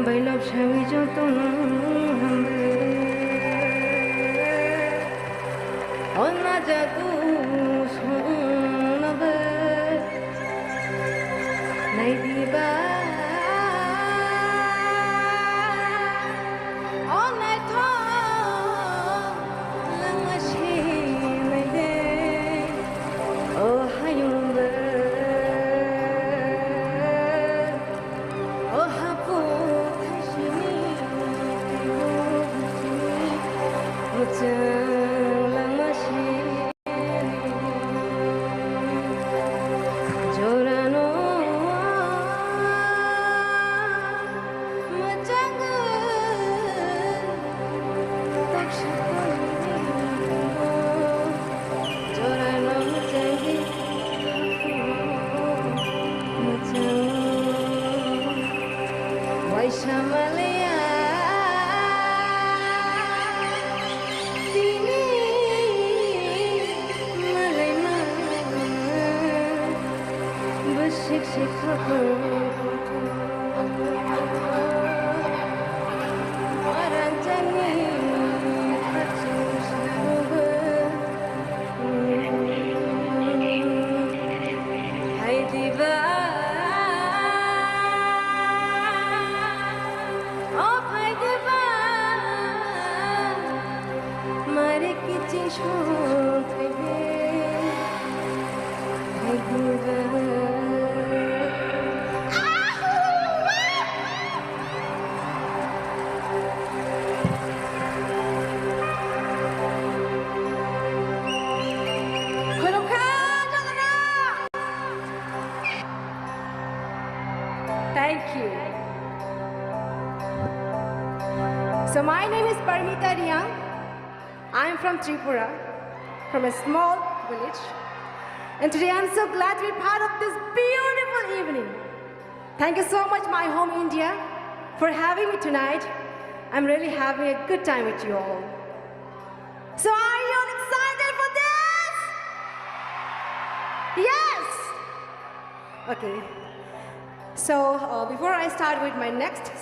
bailab shawi jo tum hambe ona jadu sunabe nai diba ona tho lamashi nai de oh hayumbe Shamalaya Dini Malayna Bashik Shikha Aranjani Hai Diva Thank you. So my name is Parmita Riang. I'm from Tripura, from a small village. And today I'm so glad to be part of this beautiful evening. Thank you so much, my home India, for having me tonight. I'm really having a good time with you all. So are you all excited for this? Yes? Okay. So before I start with my next song,